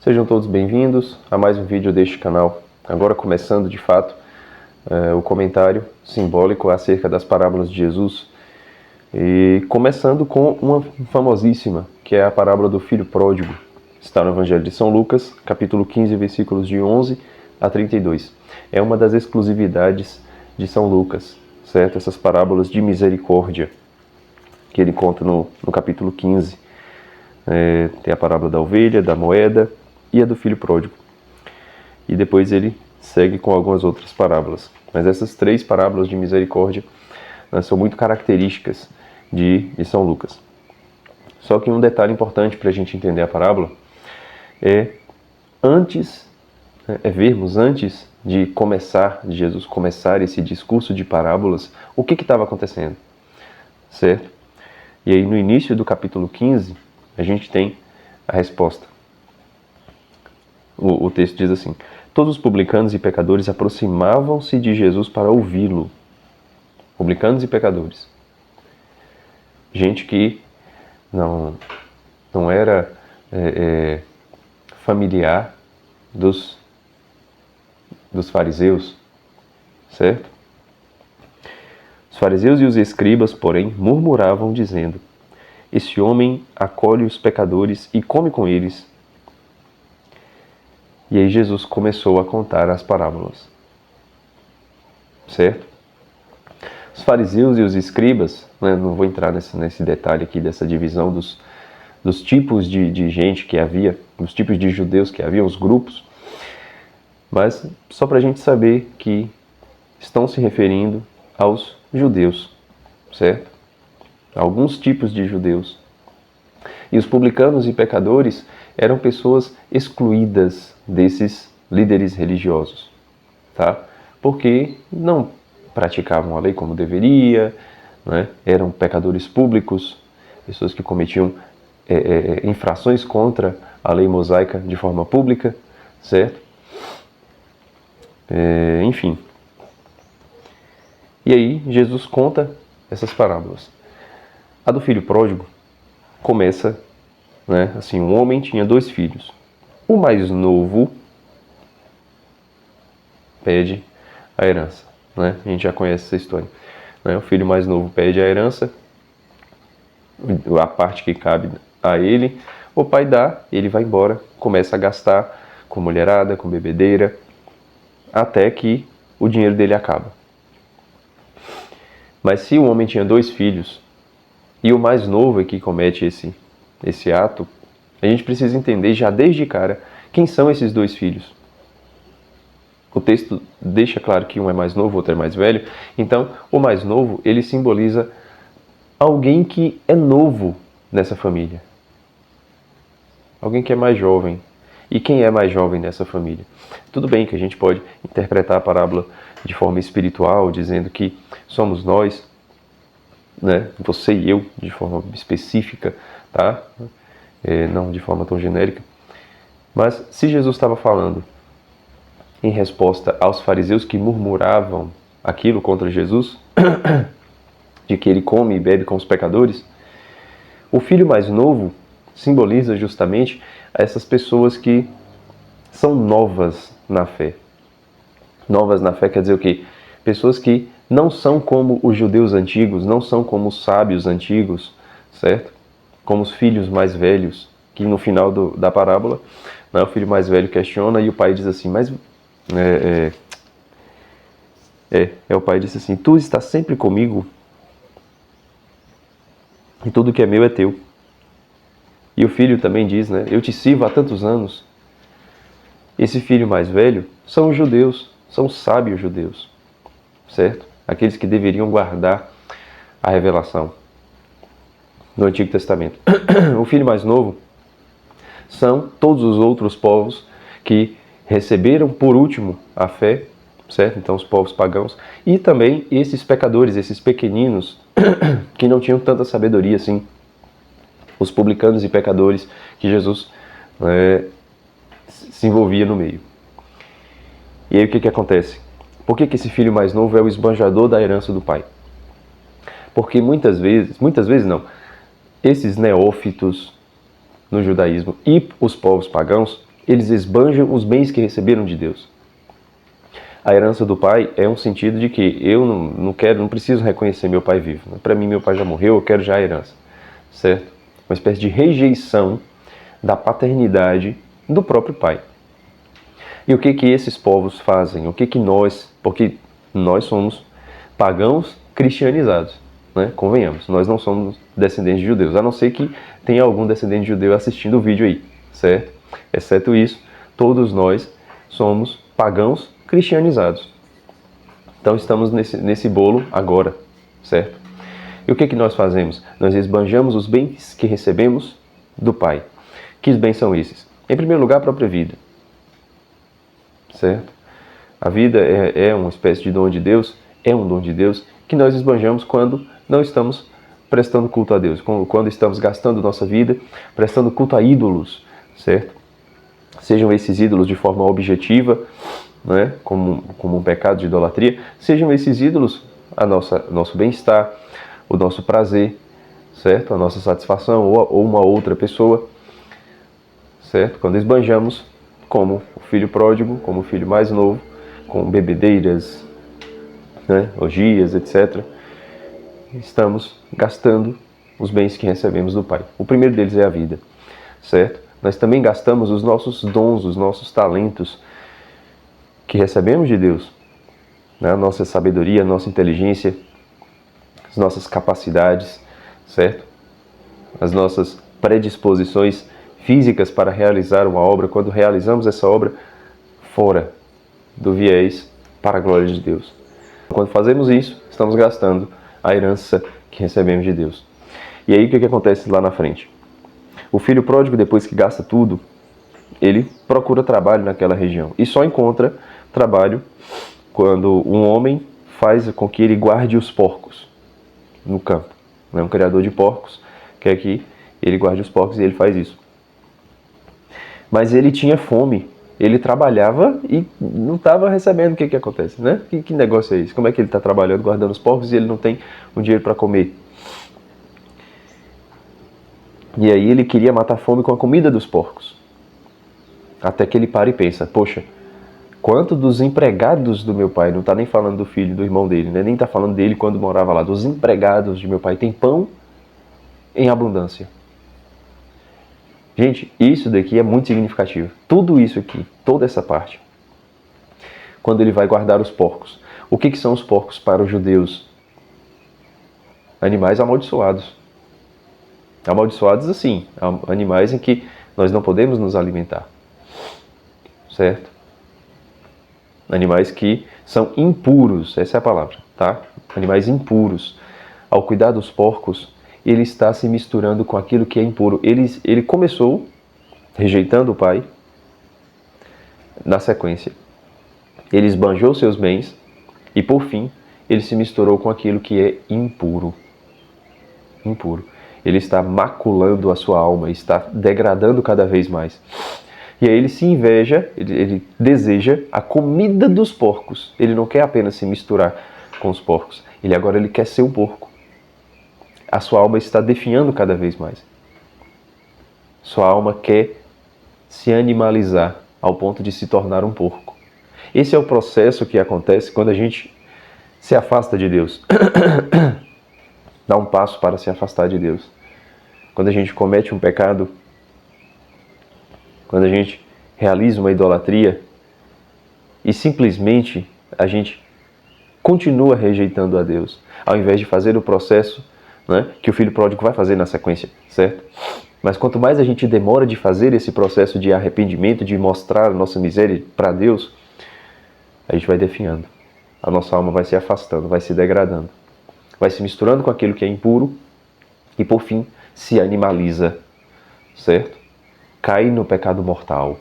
Sejam todos bem-vindos a mais um vídeo deste canal. Agora começando de fato o comentário simbólico acerca das parábolas de Jesus. E começando com uma famosíssima, que é a parábola do filho pródigo. Está no Evangelho de São Lucas, capítulo 15, versículos de 11 a 32. É uma das exclusividades de São Lucas, certo? Essas parábolas de misericórdia que ele conta no capítulo 15. Tem a parábola da ovelha, da moeda e a do filho pródigo. E depois ele segue com algumas outras parábolas. Mas essas três parábolas de misericórdia são muito características de São Lucas. Só que um detalhe importante para a gente entender a parábola é vermos antes de Jesus começar esse discurso de parábolas, o que estava acontecendo, certo? E aí no início do capítulo 15, a gente tem a resposta. O texto diz assim: todos os publicanos e pecadores aproximavam-se de Jesus para ouvi-lo. Publicanos e pecadores. Gente que não era familiar dos fariseus, certo? Os fariseus e os escribas, porém, murmuravam, dizendo: esse homem acolhe os pecadores e come com eles. E aí Jesus começou a contar as parábolas, certo? Os fariseus e os escribas, não vou entrar nesse detalhe aqui dessa divisão dos tipos de gente que havia, dos tipos de judeus que havia, os grupos, mas só para a gente saber que estão se referindo aos judeus, certo? Alguns tipos de judeus. E os publicanos e pecadores eram pessoas excluídas desses líderes religiosos, tá? Porque não praticavam a lei como deveria, eram pecadores públicos, pessoas que cometiam infrações contra a lei mosaica de forma pública, certo? Enfim. E aí Jesus conta essas parábolas. A do filho pródigo começa, assim, um homem tinha 2 filhos. O mais novo pede a herança, A gente já conhece essa história. O filho mais novo pede a herança, a parte que cabe a ele. O pai dá, ele vai embora, começa a gastar com mulherada, com bebedeira, até que o dinheiro dele acaba. Mas se o homem tinha 2 filhos, e o mais novo é que comete esse ato, a gente precisa entender já desde cara quem são esses 2 filhos. O texto deixa claro que um é mais novo, o outro é mais velho. Então, o mais novo, ele simboliza alguém que é novo nessa família. Alguém que é mais jovem. E quem é mais jovem nessa família? Tudo bem que a gente pode interpretar a parábola de forma espiritual, dizendo que somos nós, você e eu, de forma específica, tá? Não de forma tão genérica. Mas se Jesus estava falando em resposta aos fariseus que murmuravam aquilo contra Jesus, de que ele come e bebe com os pecadores, o filho mais novo simboliza justamente essas pessoas que são novas na fé. Novas na fé quer dizer o quê? Pessoas que não são como os judeus antigos, não são como os sábios antigos, certo? Como os filhos mais velhos, que no final da parábola, o filho mais velho questiona e o pai diz assim, mas... o pai disse assim, tu estás sempre comigo e tudo que é meu é teu. E o filho também diz, eu te sirvo há tantos anos. Esse filho mais velho são os judeus, são os sábios judeus, certo? Aqueles que deveriam guardar a revelação do Antigo Testamento. O filho mais novo são todos os outros povos que receberam por último a fé, certo? Então os povos pagãos e também esses pecadores, esses pequeninos que não tinham tanta sabedoria assim, os publicanos e pecadores que Jesus se envolvia no meio. E aí o que acontece? Por que esse filho mais novo é o esbanjador da herança do pai? Porque muitas vezes não, esses neófitos no judaísmo e os povos pagãos, Eles esbanjam os bens que receberam de Deus. A herança do pai é um sentido de que eu não preciso reconhecer meu pai vivo. Para mim, meu pai já morreu, eu quero já a herança. Certo? Uma espécie de rejeição da paternidade do próprio pai. E o que esses povos fazem? Porque nós somos pagãos cristianizados, né? Convenhamos, nós não somos descendentes de judeus, a não ser que tenha algum descendente judeu assistindo o vídeo aí, certo? Exceto isso, todos nós somos pagãos cristianizados. Então estamos nesse bolo agora, certo? E o que nós fazemos? Nós esbanjamos os bens que recebemos do Pai. Que bens são esses? Em primeiro lugar, a própria vida. Certo? A vida é uma espécie de dom de Deus, é um dom de Deus que nós esbanjamos quando não estamos prestando culto a Deus, quando estamos gastando nossa vida prestando culto a ídolos, certo? Sejam esses ídolos de forma objetiva, né, como um pecado de idolatria, sejam esses ídolos nosso bem-estar, o nosso prazer, certo? A nossa satisfação ou uma outra pessoa, certo? Quando esbanjamos, como o filho pródigo, como o filho mais novo, com bebedeiras, né, orgias, etc., estamos gastando os bens que recebemos do Pai. O primeiro deles é a vida, certo? Nós também gastamos os nossos dons, os nossos talentos que recebemos de Deus, né? A nossa sabedoria, a nossa inteligência, as nossas capacidades, certo? As nossas predisposições físicas para realizar uma obra, quando realizamos essa obra fora do viés para a glória de Deus. Quando fazemos isso, estamos gastando a herança que recebemos de Deus. E aí o que acontece lá na frente? O filho pródigo, depois que gasta tudo, ele procura trabalho naquela região e só encontra trabalho quando um homem faz com que ele guarde os porcos no campo. Um criador de porcos quer que ele guarde os porcos e ele faz isso. Mas ele tinha fome, ele trabalhava e não estava recebendo. O que acontece, né? Que negócio é esse? Como é que ele está trabalhando, guardando os porcos e ele não tem um dinheiro para comer? E aí ele queria matar a fome com a comida dos porcos. Até que ele para e pensa, poxa, quanto dos empregados do meu pai, não está nem falando do filho, do irmão dele, né? Nem está falando dele quando morava lá, dos empregados de meu pai, tem pão em abundância. Gente, isso daqui é muito significativo. Tudo isso aqui, toda essa parte. Quando ele vai guardar os porcos. O que são os porcos para os judeus? Animais amaldiçoados. Amaldiçoados assim, animais em que nós não podemos nos alimentar. Certo? Animais que são impuros, essa é a palavra, tá? Animais impuros. Ao cuidar dos porcos, ele está se misturando com aquilo que é impuro. Ele começou rejeitando o pai. Na sequência, ele esbanjou seus bens e, por fim, ele se misturou com aquilo que é impuro. Impuro. Ele está maculando a sua alma, está degradando cada vez mais. E aí ele se inveja, ele deseja a comida dos porcos. Ele não quer apenas se misturar com os porcos. Agora ele quer ser um porco. A sua alma está definhando cada vez mais. Sua alma quer se animalizar ao ponto de se tornar um porco. Esse é o processo que acontece quando a gente se afasta de Deus. Dá um passo para se afastar de Deus. Quando a gente comete um pecado, quando a gente realiza uma idolatria e simplesmente a gente continua rejeitando a Deus, ao invés de fazer o processo, né, que o filho pródigo vai fazer na sequência, certo? Mas quanto mais a gente demora de fazer esse processo de arrependimento, de mostrar a nossa miséria para Deus, a gente vai definhando. A nossa alma vai se afastando, vai se degradando. Vai se misturando com aquilo que é impuro e, por fim, se animaliza, certo? Cai no pecado mortal.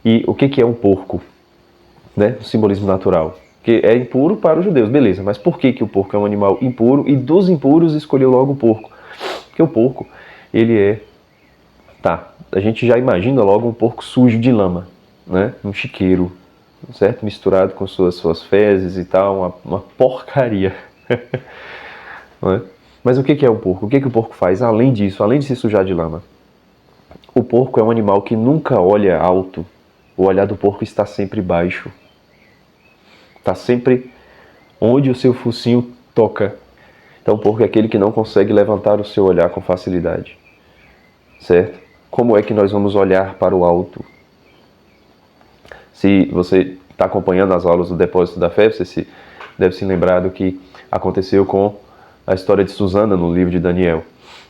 E o que é um porco? Né? O simbolismo natural. Que é impuro para os judeus, beleza. Mas por que o porco é um animal impuro e dos impuros escolheu logo o porco? Porque o porco, ele é... Tá, a gente já imagina logo um porco sujo de lama, né? Um chiqueiro, certo? Misturado com suas fezes e tal, uma porcaria. Não é? Mas o que é o porco? O que o porco faz além disso, além de se sujar de lama? O porco é um animal que nunca olha alto. O olhar do porco está sempre baixo. Está sempre onde o seu focinho toca. Então o porco é aquele que não consegue levantar o seu olhar com facilidade. Certo? Como é que nós vamos olhar para o alto? Se você está acompanhando as aulas do Depósito da Fé, você deve se lembrar do que aconteceu com a história de Susana no livro de Daniel.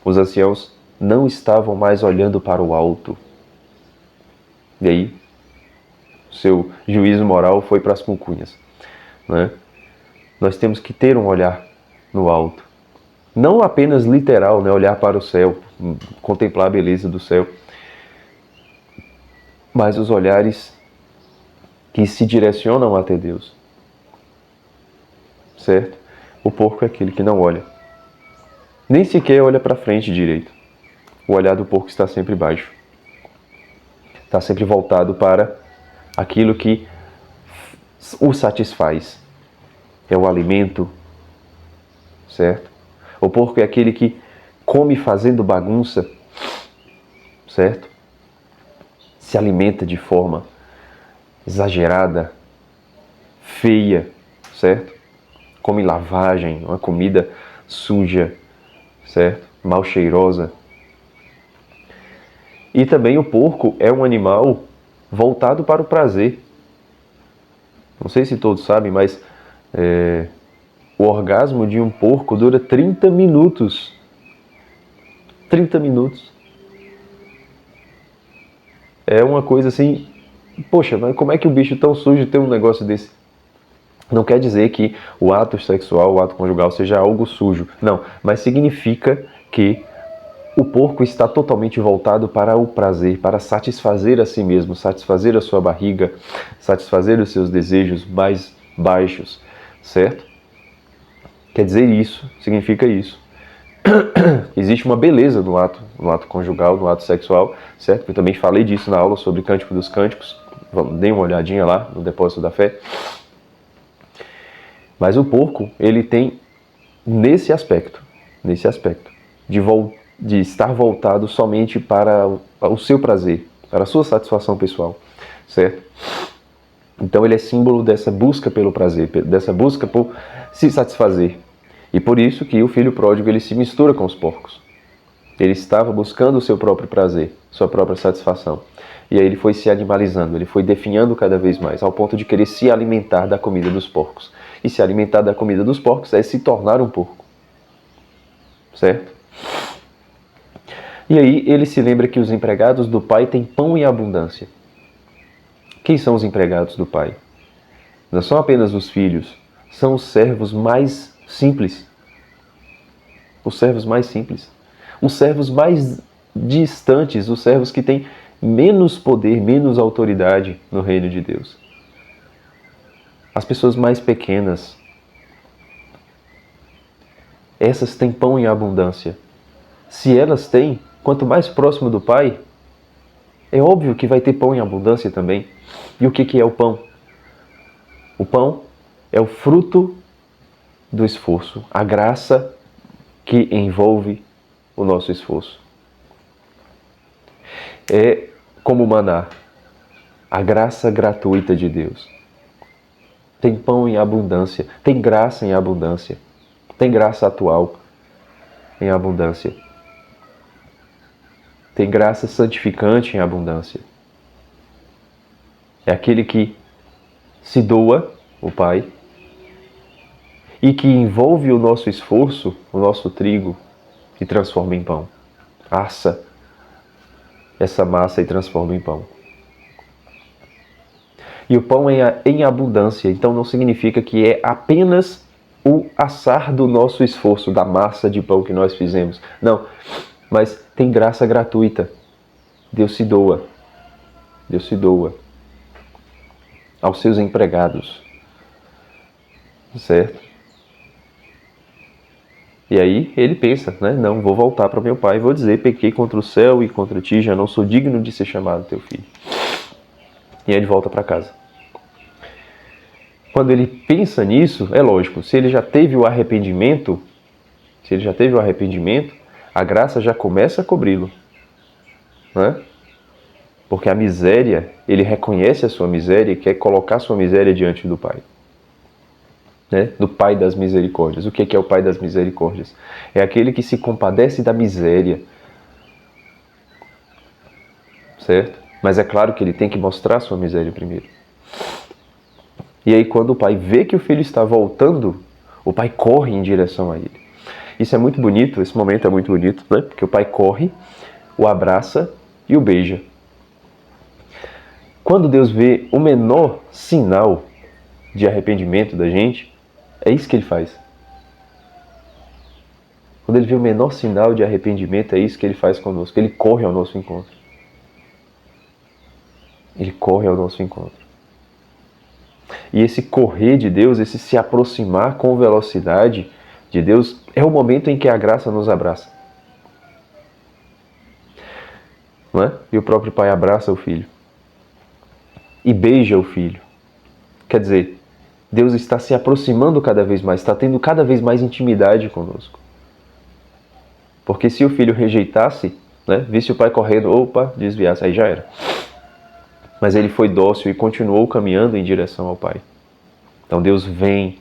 Os anciãos não estavam mais olhando para o alto. E aí, seu juízo moral foi para as cuncunhas. Né? Nós temos que ter um olhar no alto. Não apenas literal, né? Olhar para o céu, contemplar a beleza do céu. Mas os olhares que se direcionam até Deus. Certo? O porco é aquele que não olha. Nem sequer olha para frente direito. O olhar do porco está sempre baixo. Está sempre voltado para aquilo que o satisfaz. É o alimento, certo? O porco é aquele que come fazendo bagunça, certo? Se alimenta de forma exagerada, feia, certo? Come lavagem, uma comida suja, certo? Mal cheirosa. E também o porco é um animal voltado para o prazer. Não sei se todos sabem, mas o orgasmo de um porco dura 30 minutos. 30 minutos. É uma coisa assim... Poxa, mas como é que o bicho tão sujo tem um negócio desse? Não quer dizer que o ato sexual, o ato conjugal seja algo sujo. Não, mas significa que o porco está totalmente voltado para o prazer, para satisfazer a si mesmo, satisfazer a sua barriga, satisfazer os seus desejos mais baixos, certo? Quer dizer isso, significa isso. Existe uma beleza no ato conjugal, no ato sexual, certo? Eu também falei disso na aula sobre Cântico dos Cânticos. Dê uma olhadinha lá no Depósito da Fé. Mas o porco, ele tem nesse aspecto, de estar voltado somente para o seu prazer, para a sua satisfação pessoal, certo? Então ele é símbolo dessa busca pelo prazer, dessa busca por se satisfazer. E por isso que o filho pródigo ele se mistura com os porcos. Ele estava buscando o seu próprio prazer, sua própria satisfação. E aí ele foi se animalizando, ele foi definhando cada vez mais, ao ponto de querer se alimentar da comida dos porcos. E se alimentar da comida dos porcos é se tornar um porco. Certo? E aí ele se lembra que os empregados do pai têm pão em abundância. Quem são os empregados do pai? Não são apenas os filhos, são os servos mais simples. Os servos mais simples. Os servos mais distantes, os servos que têm menos poder, menos autoridade no reino de Deus. As pessoas mais pequenas. Essas têm pão em abundância. Se elas têm, quanto mais próximo do Pai, é óbvio que vai ter pão em abundância também. E o que é o pão? O pão é o fruto do esforço, a graça que envolve o nosso esforço. É como o maná, a graça gratuita de Deus. Tem pão em abundância, tem graça em abundância, tem graça atual em abundância. Tem graça santificante em abundância. É aquele que se doa, o Pai, e que envolve o nosso esforço, o nosso trigo, e transforma em pão. Assa essa massa e transforma em pão. E o pão é em abundância, então não significa que é apenas o assar do nosso esforço, da massa de pão que nós fizemos. Não, mas tem graça gratuita. Deus se doa. Deus se doa aos seus empregados. Certo? E aí ele pensa, né? Não, vou voltar para meu pai e vou dizer, pequei contra o céu e contra ti, já não sou digno de ser chamado teu filho. E aí ele volta para casa. Quando ele pensa nisso, é lógico, se ele já teve o arrependimento, a graça já começa a cobri-lo. Né? Porque a miséria, ele reconhece a sua miséria e quer colocar a sua miséria diante do Pai. Né? Do Pai das misericórdias. O que é o Pai das misericórdias? É aquele que se compadece da miséria. Certo? Mas é claro que ele tem que mostrar a sua miséria primeiro. E aí quando o pai vê que o filho está voltando, o pai corre em direção a ele. Isso é muito bonito, esse momento é muito bonito, né? Porque o pai corre, o abraça e o beija. Quando Deus vê o menor sinal de arrependimento da gente, é isso que ele faz. Quando ele vê o menor sinal de arrependimento, é isso que ele faz conosco. Ele corre ao nosso encontro. Ele corre ao nosso encontro. E esse correr de Deus, esse se aproximar com velocidade de Deus, é o momento em que a graça nos abraça. Não é? E o próprio pai abraça o filho. E beija o filho. Quer dizer, Deus está se aproximando cada vez mais, está tendo cada vez mais intimidade conosco. Porque se o filho rejeitasse, né, visse o pai correndo, opa, desviasse, aí já era. Mas ele foi dócil e continuou caminhando em direção ao Pai. Então Deus vem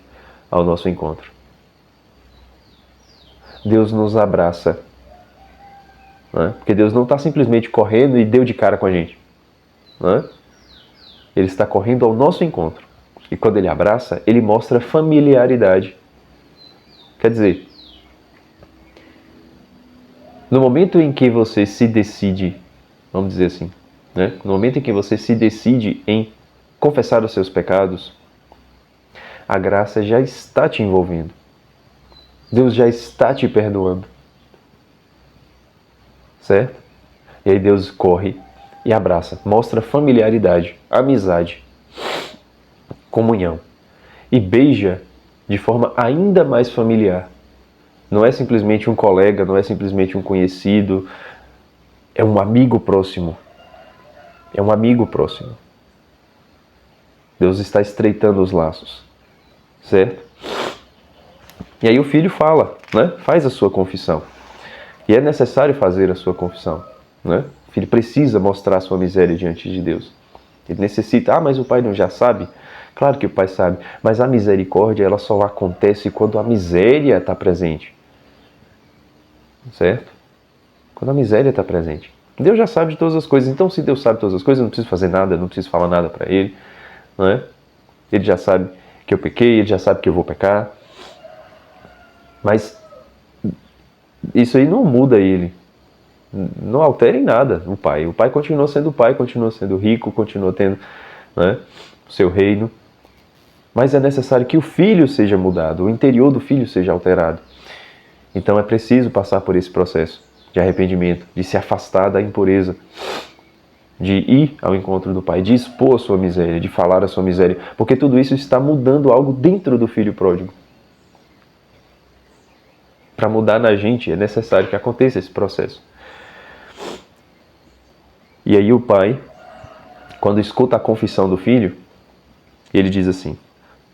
ao nosso encontro. Deus nos abraça. Né? Porque Deus não está simplesmente correndo e deu de cara com a gente. Né? Ele está correndo ao nosso encontro. E quando ele abraça, ele mostra familiaridade. Quer dizer, no momento em que você se decide, vamos dizer assim, né? No momento em que você se decide em confessar os seus pecados, a graça já está te envolvendo. Deus já está te perdoando. Certo? E aí Deus corre e abraça, mostra familiaridade, amizade, comunhão. E beija de forma ainda mais familiar. Não é simplesmente um colega, não é simplesmente um conhecido, é um amigo próximo. É um amigo próximo. Deus está estreitando os laços. Certo? E aí o filho fala, né? Faz a sua confissão. E é necessário fazer a sua confissão. Né? O filho precisa mostrar a sua miséria diante de Deus. Ele necessita, mas o pai não já sabe? Claro que o pai sabe, mas a misericórdia ela só acontece quando a miséria está presente. Certo? Quando a miséria está presente. Deus já sabe de todas as coisas. Então, se Deus sabe todas as coisas, eu não preciso fazer nada, não preciso falar nada para Ele. Não é? Ele já sabe que eu pequei, Ele já sabe que eu vou pecar. Mas isso aí não muda Ele. Não altera em nada o Pai. O Pai continua sendo Pai, continua sendo rico, continua tendo, né, o seu reino. Mas é necessário que o Filho seja mudado, o interior do Filho seja alterado. Então é preciso passar por esse processo de arrependimento, de se afastar da impureza, de ir ao encontro do Pai, de expor a sua miséria, de falar a sua miséria, porque tudo isso está mudando algo dentro do filho pródigo. Para mudar na gente é necessário que aconteça esse processo. E aí o pai, quando escuta a confissão do filho, ele diz assim: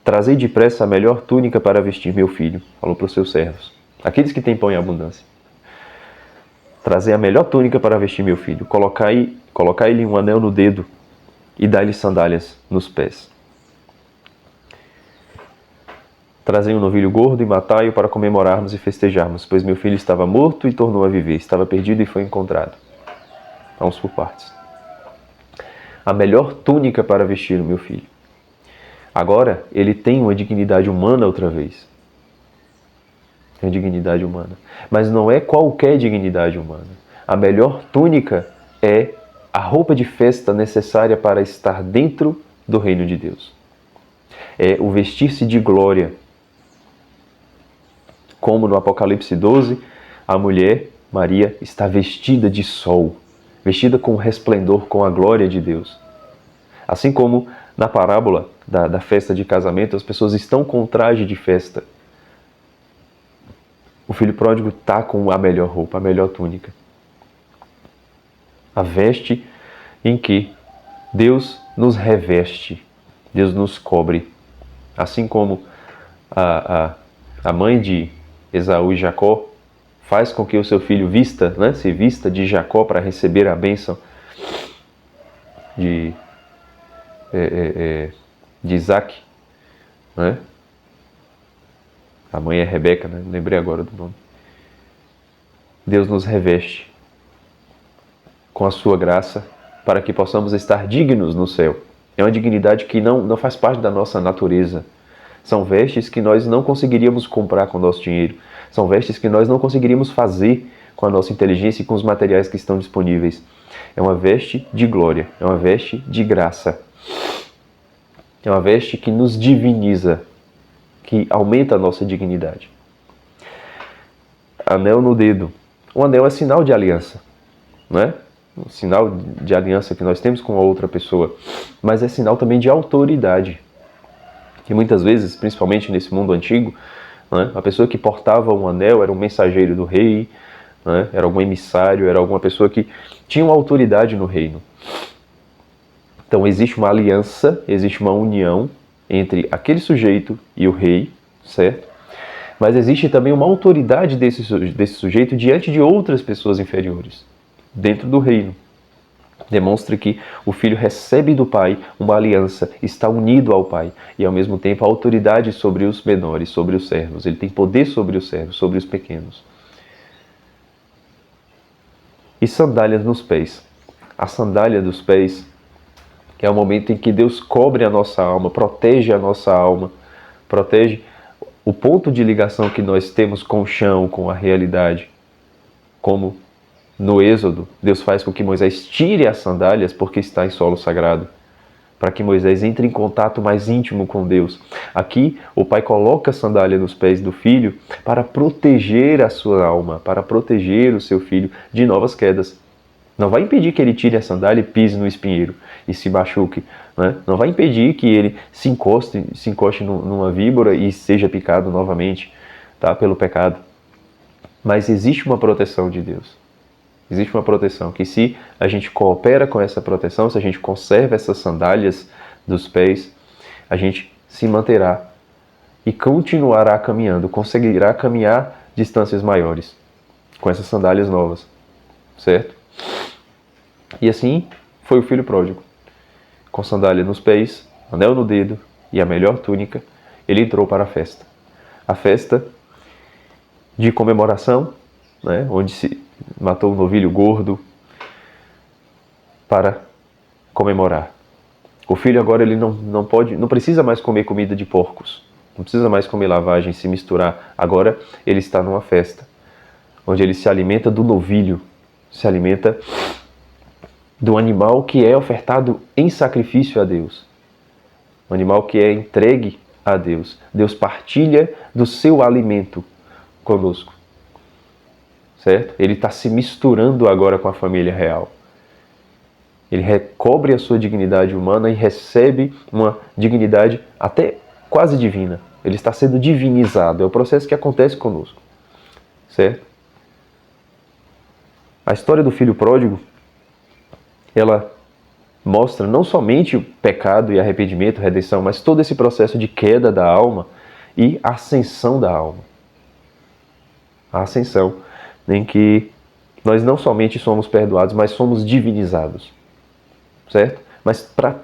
trazei depressa a melhor túnica para vestir meu filho, falou para os seus servos, aqueles que têm pão em abundância. Trazei a melhor túnica para vestir meu filho, colocai-lhe um anel no dedo e dai-lhe sandálias nos pés. Trazei um novilho gordo e matai-o para comemorarmos e festejarmos, pois meu filho estava morto e tornou a viver, estava perdido e foi encontrado. Vamos por partes. A melhor túnica para vestir o meu filho. Agora, ele tem uma dignidade humana outra vez. Tem dignidade humana. Mas não é qualquer dignidade humana. A melhor túnica é a roupa de festa necessária para estar dentro do reino de Deus. É o vestir-se de glória. Como no Apocalipse 12, a mulher, Maria, está vestida de sol, vestida com resplendor, com a glória de Deus. Assim como na parábola da festa de casamento, as pessoas estão com traje de festa. O filho pródigo está com a melhor roupa, a melhor túnica. A veste em que Deus nos reveste, Deus nos cobre. Assim como a mãe de Esaú e Jacó faz com que o seu filho se vista de Jacó para receber a bênção. de, de Isaac, né? A mãe é Rebeca, né? Não lembrei agora do nome. Deus nos reveste com a sua graça para que possamos estar dignos no céu. É uma dignidade que não faz parte da nossa natureza. São vestes que nós não conseguiríamos comprar com o nosso dinheiro. São vestes que nós não conseguiríamos fazer com a nossa inteligência e com os materiais que estão disponíveis. É uma veste de glória, é uma veste de graça. É uma veste que nos diviniza, que aumenta a nossa dignidade. Anel no dedo. O anel é sinal de aliança, não é? Um sinal de aliança que nós temos com a outra pessoa, mas é sinal também de autoridade. E muitas vezes, principalmente nesse mundo antigo, né, a pessoa que portava um anel era um mensageiro do rei, né, era algum emissário, era alguma pessoa que tinha uma autoridade no reino. Então existe uma aliança, existe uma união entre aquele sujeito e o rei, certo? Mas existe também uma autoridade desse sujeito diante de outras pessoas inferiores, dentro do reino. Demonstra que o filho recebe do pai uma aliança, está unido ao pai e ao mesmo tempo a autoridade sobre os menores, sobre os servos. Ele tem poder sobre os servos, sobre os pequenos. E sandálias nos pés. A sandália dos pés é o momento em que Deus cobre a nossa alma, protege a nossa alma, protege o ponto de ligação que nós temos com o chão, com a realidade. Como no Êxodo, Deus faz com que Moisés tire as sandálias porque está em solo sagrado, para que Moisés entre em contato mais íntimo com Deus. Aqui, o pai coloca a sandália nos pés do filho para proteger a sua alma, para proteger o seu filho de novas quedas. Não vai impedir que ele tire a sandália e pise no espinheiro e se machuque. Né? Não vai impedir que ele se encoste numa víbora e seja picado novamente, tá? Pelo pecado. Mas existe uma proteção de Deus. Existe uma proteção que, se a gente coopera com essa proteção, se a gente conserva essas sandálias dos pés, a gente se manterá e continuará caminhando, conseguirá caminhar distâncias maiores com essas sandálias novas, certo? E assim foi o filho pródigo. Com sandália nos pés, anel no dedo e a melhor túnica, ele entrou para a festa. A festa de comemoração, né, onde se matou um novilho gordo para comemorar. O filho agora ele não precisa mais comer comida de porcos, não precisa mais comer lavagem, se misturar. Agora ele está numa festa, onde ele se alimenta do novilho, se alimenta do animal que é ofertado em sacrifício a Deus. Um animal que é entregue a Deus. Deus partilha do seu alimento conosco. Certo? Ele está se misturando agora com a família real. Ele recobre a sua dignidade humana e recebe uma dignidade até quase divina. Ele está sendo divinizado. É o processo que acontece conosco. Certo? A história do filho pródigo, ela mostra não somente o pecado e arrependimento, redenção, mas todo esse processo de queda da alma e ascensão da alma. A ascensão em que nós não somente somos perdoados, mas somos divinizados. Certo? Mas para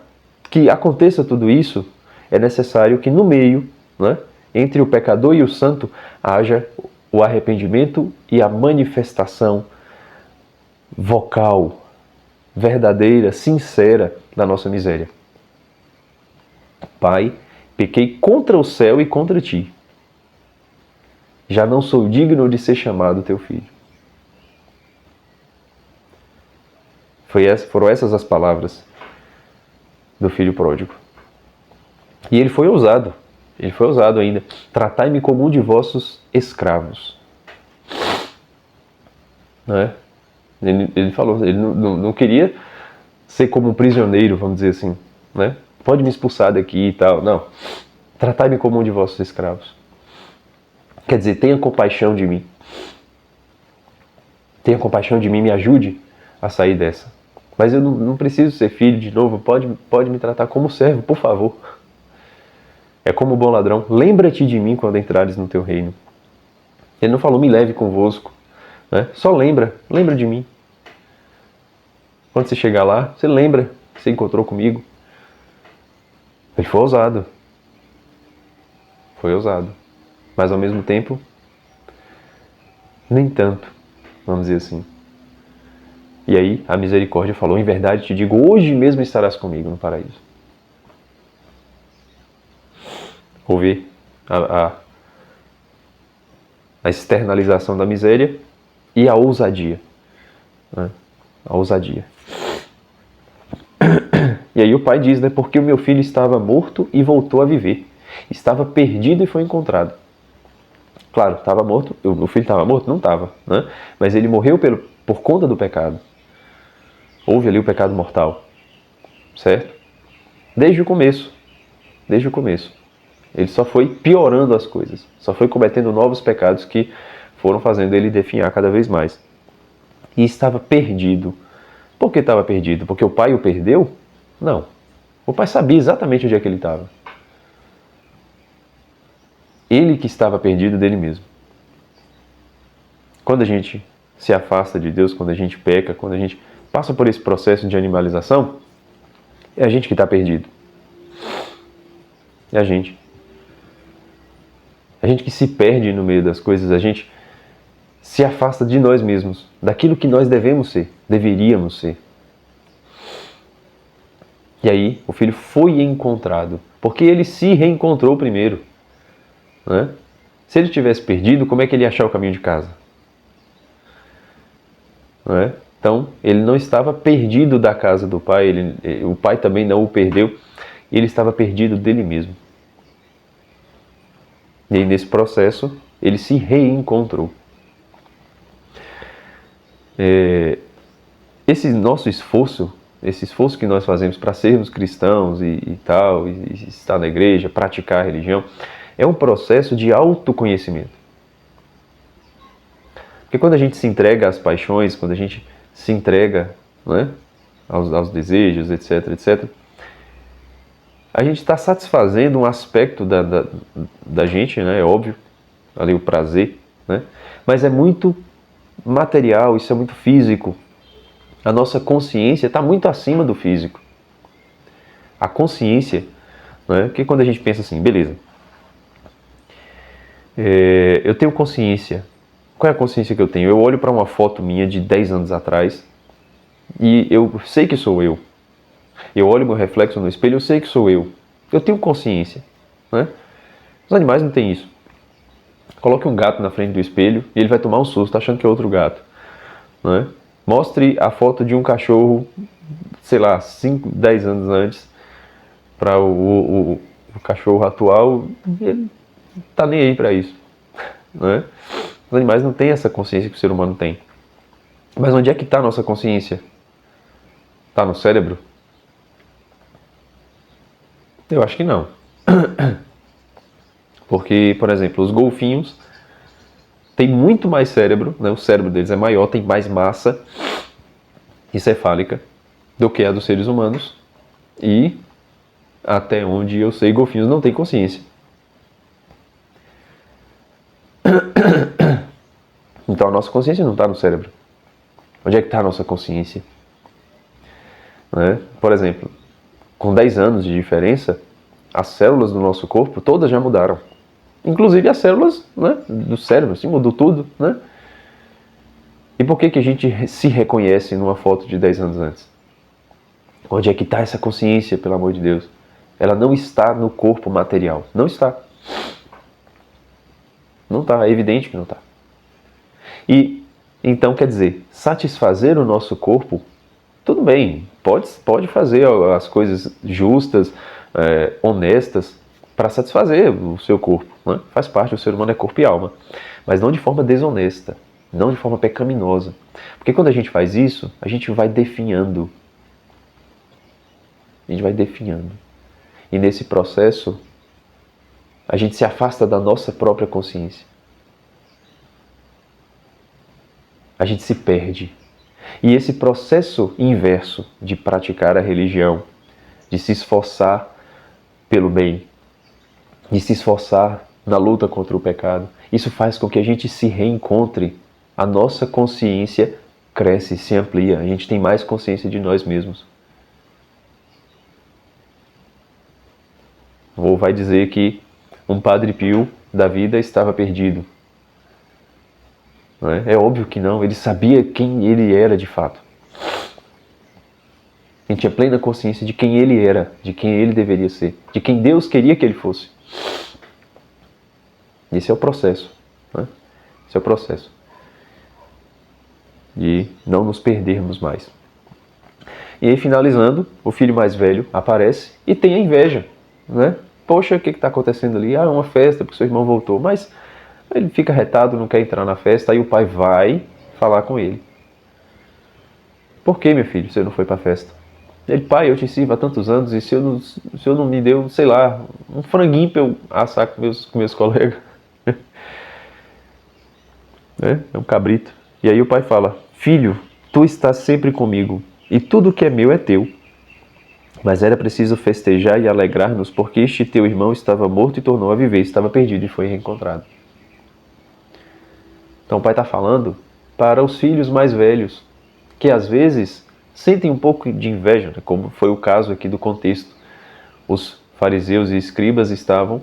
que aconteça tudo isso, é necessário que no meio, né, entre o pecador e o santo, haja o arrependimento e a manifestação vocal, verdadeira, sincera da nossa miséria. Pai, pequei contra o céu e contra ti. Já não sou digno de ser chamado teu filho. Foram essas as palavras do filho pródigo. E ele foi ousado ainda. Tratai-me como um de vossos escravos. Não é? Ele falou, ele não queria ser como um prisioneiro, vamos dizer assim, né? Pode me expulsar daqui e tal. Não. Tratai-me como um de vossos escravos. Quer dizer, tenha compaixão de mim. Tenha compaixão de mim, me ajude a sair dessa. Mas eu não preciso ser filho de novo, pode me tratar como servo, por favor. É como o bom ladrão, lembra-te de mim quando entrares no teu reino. Ele não falou, me leve convosco. Né? Só lembra de mim. Quando você chegar lá, você lembra que você encontrou comigo. Ele foi ousado. Foi ousado. Mas ao mesmo tempo, nem tanto, vamos dizer assim. E aí a misericórdia falou: em verdade te digo, hoje mesmo estarás comigo no paraíso. Houve a externalização da miséria e a ousadia. Né? A ousadia. E aí o pai diz, né? Porque o meu filho estava morto e voltou a viver. Estava perdido e foi encontrado. Claro, estava morto. O filho estava morto? Não estava. Né? Mas ele morreu por conta do pecado. Houve ali o pecado mortal. Certo? Desde o começo. Desde o começo. Ele só foi piorando as coisas. Só foi cometendo novos pecados que foram fazendo ele definhar cada vez mais. E estava perdido. Por que estava perdido? Porque o pai o perdeu? Não. O pai sabia exatamente onde é que ele estava. Ele que estava perdido dele mesmo. Quando a gente se afasta de Deus, quando a gente peca, quando a gente passa por esse processo de animalização, é a gente que está perdido. É a gente. A gente que se perde no meio das coisas, a gente se afasta de nós mesmos, daquilo que nós devemos ser, deveríamos ser. E aí o filho foi encontrado, porque ele se reencontrou primeiro. Né? Se ele tivesse perdido, como é que ele ia achar o caminho de casa? Não é? Então, ele não estava perdido da casa do pai, o pai também não o perdeu, ele estava perdido dele mesmo. E aí, nesse processo, ele se reencontrou. Esse nosso esforço, esse esforço que nós fazemos para sermos cristãos e estar na igreja, praticar a religião, é um processo de autoconhecimento. Porque quando a gente se entrega às paixões, quando a gente se entrega, né, aos desejos, etc., a gente está satisfazendo um aspecto da gente, né, é óbvio, ali o prazer, né, mas é muito material, isso é muito físico. A nossa consciência está muito acima do físico. A consciência, né, porque quando a gente pensa assim, beleza, eu tenho consciência. Qual é a consciência que eu tenho? Eu olho para uma foto minha de 10 anos atrás e eu sei que sou eu. Eu olho meu reflexo no espelho, eu sei que sou eu. Eu tenho consciência. Né? Os animais não têm isso. Coloque um gato na frente do espelho e ele vai tomar um susto achando que é outro gato. Né? Mostre a foto de um cachorro, sei lá, 5, 10 anos antes para o cachorro atual, ele não está nem aí para isso. Né? Os animais não têm essa consciência que o ser humano tem. Mas onde é que está a nossa consciência? Está no cérebro? Eu acho que não. Porque, por exemplo, os golfinhos têm muito mais cérebro, né? O cérebro deles é maior, tem mais massa encefálica do que a dos seres humanos. E, até onde eu sei, golfinhos não têm consciência. Então a nossa consciência não está no cérebro. Onde é que está a nossa consciência? Né? Por exemplo, com 10 anos de diferença, as células do nosso corpo todas já mudaram. Inclusive as células, né, do cérebro, assim, mudou tudo. Né? E por que a gente se reconhece numa foto de 10 anos antes? Onde é que está essa consciência, pelo amor de Deus? Ela não está no corpo material. Não está. Não está, é evidente que não está. E, então, quer dizer, satisfazer o nosso corpo, tudo bem, pode fazer as coisas justas, honestas, para satisfazer o seu corpo. Né? Faz parte, o ser humano é corpo e alma. Mas não de forma desonesta, não de forma pecaminosa. Porque quando a gente faz isso, a gente vai definhando. A gente vai definhando. E nesse processo, a gente se afasta da nossa própria consciência. A gente se perde. E esse processo inverso de praticar a religião, de se esforçar pelo bem, de se esforçar na luta contra o pecado, isso faz com que a gente se reencontre. A nossa consciência cresce, se amplia, a gente tem mais consciência de nós mesmos. ou vai dizer que um Padre Pio da vida estava perdido. Não é? É óbvio que não, ele sabia quem ele era de fato. Ele tinha plena consciência de quem ele era, de quem ele deveria ser, de quem Deus queria que ele fosse. Esse é o processo. Né? Esse é o processo. De não nos perdermos mais. E aí, finalizando, o filho mais velho aparece e tem a inveja. Né? Poxa, o que está acontecendo ali? Ah, é uma festa porque seu irmão voltou. Mas ele fica retado, não quer entrar na festa. Aí o pai vai falar com ele. Por que, meu filho, você não foi para a festa? Ele, pai, eu te sirvo há tantos anos e o senhor não me deu, sei lá, um franguinho para eu assar com meus colegas. É um cabrito. E aí o pai fala, filho, tu estás sempre comigo e tudo que é meu é teu. Mas era preciso festejar e alegrar-nos porque este teu irmão estava morto e tornou a viver, estava perdido e foi reencontrado. Então o pai está falando para os filhos mais velhos, que às vezes sentem um pouco de inveja, né? Como foi o caso aqui do contexto. Os fariseus e escribas estavam,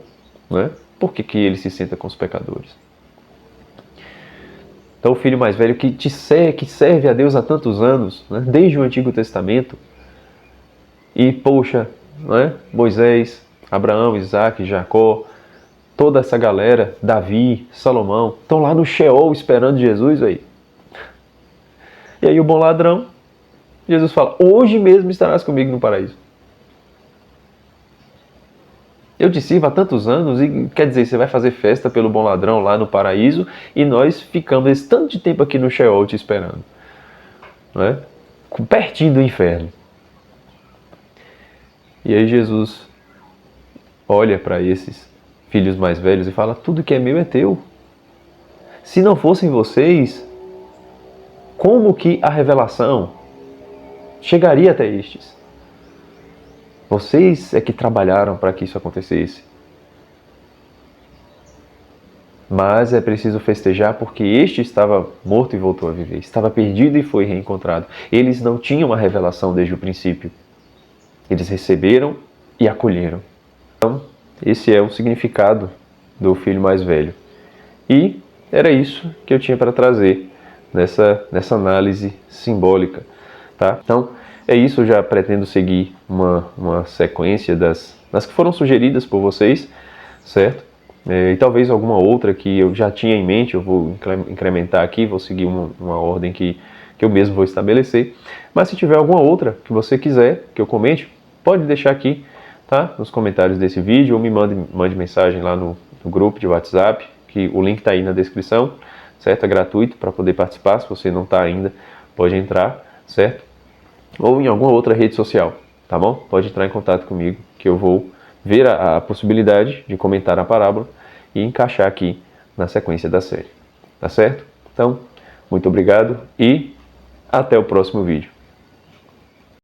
né? Por que ele se senta com os pecadores? Então o filho mais velho que serve a Deus há tantos anos, né? Desde o Antigo Testamento, e poxa, né? Moisés, Abraão, Isaac, Jacó, toda essa galera, Davi, Salomão, estão lá no Sheol esperando Jesus aí. E aí o bom ladrão, Jesus fala, hoje mesmo estarás comigo no paraíso. Eu te sirvo há tantos anos e quer dizer, você vai fazer festa pelo bom ladrão lá no paraíso e nós ficamos esse tanto de tempo aqui no Sheol te esperando. Não é? Pertinho do inferno. E aí Jesus olha para esses filhos mais velhos e fala, tudo que é meu é teu. Se não fossem vocês, como que a revelação chegaria até estes? Vocês é que trabalharam para que isso acontecesse. Mas é preciso festejar porque este estava morto e voltou a viver. Estava perdido e foi reencontrado. Eles não tinham a revelação desde o princípio. Eles receberam e acolheram. Então, esse é o significado do filho mais velho. E era isso que eu tinha para trazer nessa análise simbólica. Tá? Então, é isso. Eu já pretendo seguir uma sequência das que foram sugeridas por vocês, certo? E talvez alguma outra que eu já tinha em mente, eu vou incrementar aqui, vou seguir uma ordem que eu mesmo vou estabelecer. Mas se tiver alguma outra que você quiser que eu comente, pode deixar aqui, tá? Nos comentários desse vídeo, ou me mande mensagem lá no grupo de WhatsApp, que o link está aí na descrição, certo? É gratuito para poder participar, se você não está ainda, pode entrar, certo? Ou em alguma outra rede social, tá bom? Pode entrar em contato comigo, que eu vou ver a possibilidade de comentar a parábola e encaixar aqui na sequência da série, tá certo? Então, muito obrigado e até o próximo vídeo.